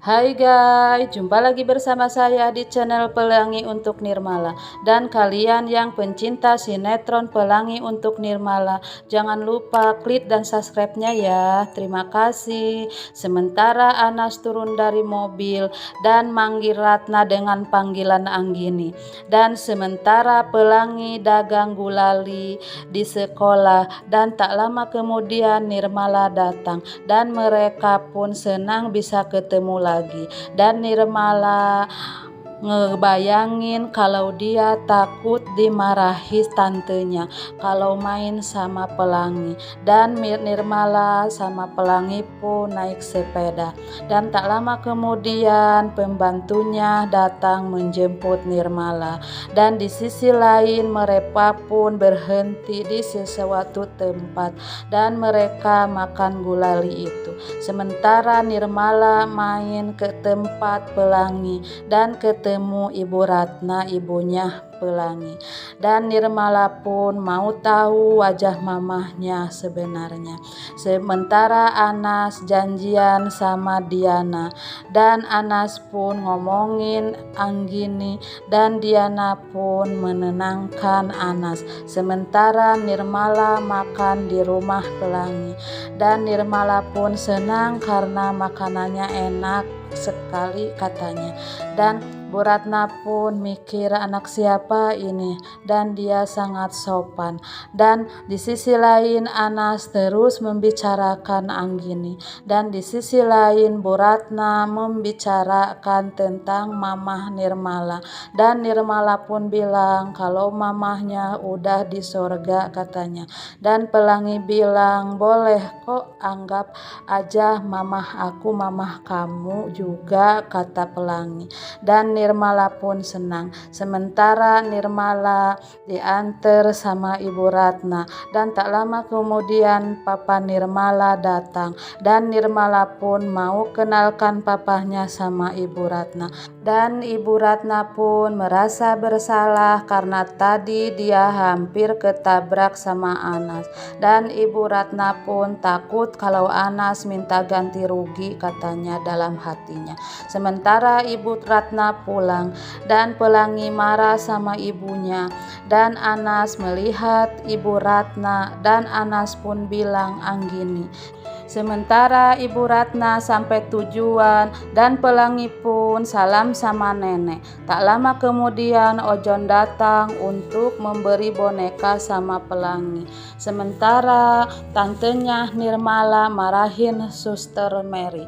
Hai guys, jumpa lagi bersama saya di channel Pelangi untuk Nirmala. Dan kalian yang pencinta sinetron Pelangi untuk Nirmala, jangan lupa klik dan subscribe-nya ya. Terima kasih. Sementara Anas turun dari mobil dan manggil Ratna dengan panggilan Anggini. Dan sementara Pelangi dagang gulali di sekolah, dan tak lama kemudian Nirmala datang dan mereka pun senang bisa ketemu lagi. Dan Nirmala ngebayangin kalau dia takut dimarahi tantenya kalau main sama Pelangi. Dan Nirmala sama Pelangi pun naik sepeda, dan tak lama kemudian pembantunya datang menjemput Nirmala. Dan di sisi lain mereka pun berhenti di sesuatu tempat dan mereka makan gulali itu. Sementara Nirmala main ke tempat Pelangi dan ketemu Ibu Ratna, ibunya Pelangi. Dan Nirmala pun mau tahu wajah mamahnya sebenarnya. Sementara Anas janjian sama Diana, dan Anas pun ngomongin Anggini, dan Diana pun menenangkan Anas. Sementara Nirmala makan di rumah Pelangi, dan Nirmala pun senang karena makanannya enak sekali katanya. Dan Bu Ratna pun mikir anak siapa ini, dan dia sangat sopan. Dan di sisi lain Anas terus membicarakan Anggini, dan di sisi lain Bu Ratna membicarakan tentang mamah Nirmala. Dan Nirmala pun bilang kalau mamahnya udah di sorga katanya. Dan Pelangi bilang boleh kok, anggap aja mamah aku mamah kamu juga, kata Pelangi. Dan Nirmala pun senang. Sementara Nirmala diantar sama Ibu Ratna, dan tak lama kemudian papa Nirmala datang, dan Nirmala pun mau kenalkan papahnya sama Ibu Ratna. Dan Ibu Ratna pun merasa bersalah karena tadi dia hampir ketabrak sama Anas. Dan Ibu Ratna pun takut kalau Anas minta ganti rugi katanya dalam hatinya. Sementara Ibu Ratna pulang, dan Pelangi marah sama ibunya. Dan Anas melihat Ibu Ratna, dan Anas pun bilang Anggini. Sementara Ibu Ratna sampai tujuan, dan Pelangi pun salam sama nenek. Tak lama kemudian Ojon datang untuk memberi boneka sama Pelangi. Sementara tantenya Nirmala marahin Suster Mary,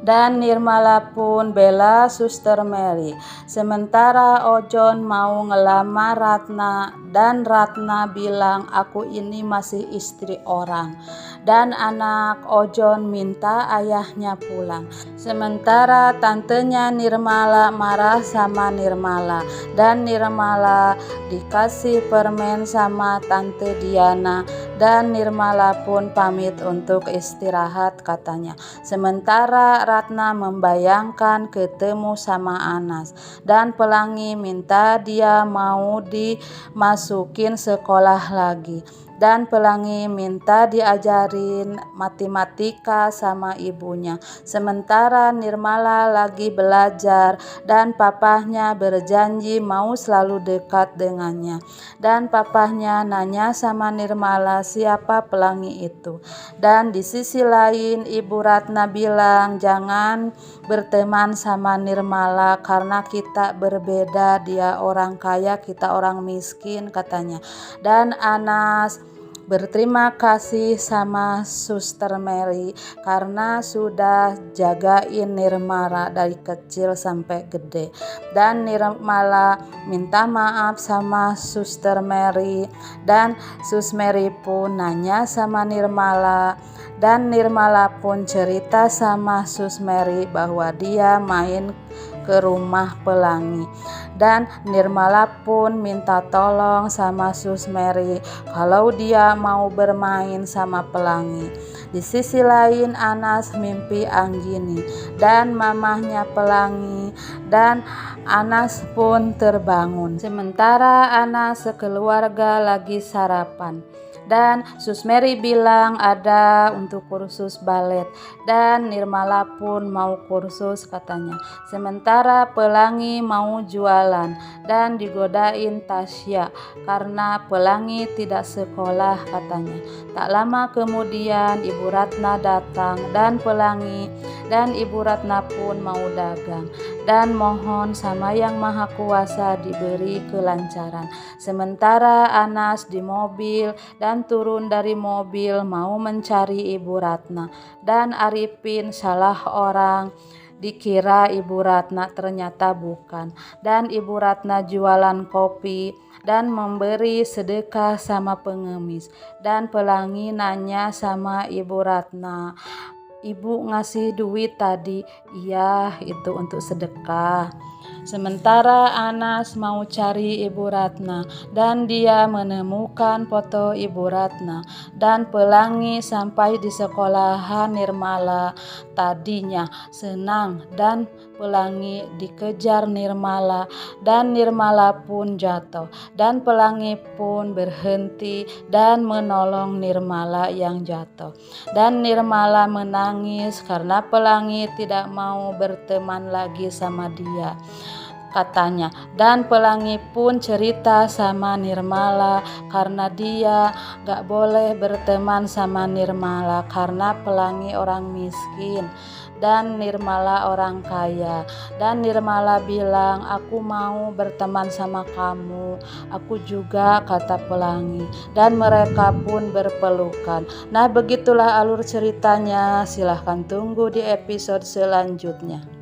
dan Nirmala pun bela Suster Mary. Sementara Ojon mau ngelamar Ratna, dan Ratna bilang aku ini masih istri orang. Dan anak Ojon minta ayahnya pulang. Sementara tantenya Nirmala marah sama Nirmala, dan Nirmala dikasih permen sama tante Diana, dan Nirmala pun pamit untuk istirahat katanya. Sementara Ratna membayangkan ketemu sama Anas, dan Pelangi minta dia mau dimasukin sekolah lagi. Dan Pelangi minta diajarin matematika sama ibunya. Sementara Nirmala lagi belajar, dan papahnya berjanji mau selalu dekat dengannya. Dan papahnya nanya sama Nirmala siapa Pelangi itu. Dan di sisi lain Ibu Ratna bilang jangan berteman sama Nirmala karena kita berbeda, dia orang kaya, kita orang miskin katanya. Dan Anas berterima kasih sama Suster Mary karena sudah jagain Nirmala dari kecil sampai gede. Dan Nirmala minta maaf sama Suster Mary, dan Sus Mary pun nanya sama Nirmala, dan Nirmala pun cerita sama Sus Mary bahwa dia main ke rumah Pelangi. Dan Nirmala pun minta tolong sama Sus Mary kalau dia mau bermain sama Pelangi. Di sisi lain Anas mimpi Anggini dan mamahnya Pelangi, dan Anas pun terbangun. Sementara Anas sekeluarga lagi sarapan. Dan Susmeri bilang ada untuk kursus balet, dan Nirmala pun mau kursus katanya. Sementara Pelangi mau jualan, dan digodain Tasya karena Pelangi tidak sekolah katanya. Tak lama kemudian Ibu Ratna datang dan Pelangi dan Ibu Ratna pun mau dagang, dan mohon sama Yang Maha Kuasa diberi kelancaran. Sementara Anas di mobil dan turun dari mobil mau mencari Ibu Ratna, dan Arifin salah orang, dikira Ibu Ratna, ternyata bukan. Dan Ibu Ratna jualan kopi dan memberi sedekah sama pengemis. Dan Pelangi nanya sama Ibu Ratna, "Ibu ngasih duit tadi?" "Iya, itu untuk sedekah." Sementara Anas mau cari Ibu Ratna, dan dia menemukan foto Ibu Ratna. Dan Pelangi sampai di sekolahan Nirmala. Tadinya senang, dan Pelangi dikejar Nirmala, dan Nirmala pun jatuh, dan Pelangi pun berhenti dan menolong Nirmala yang jatuh. Dan Nirmala menangis karena Pelangi tidak mau berteman lagi sama dia katanya. Dan Pelangi pun cerita sama Nirmala karena dia gak boleh berteman sama Nirmala karena Pelangi orang miskin dan Nirmala orang kaya. Dan Nirmala bilang, "Aku mau berteman sama kamu." "Aku juga," kata Pelangi. Dan mereka pun berpelukan. Nah, begitulah alur ceritanya. Silahkan tunggu di episode selanjutnya.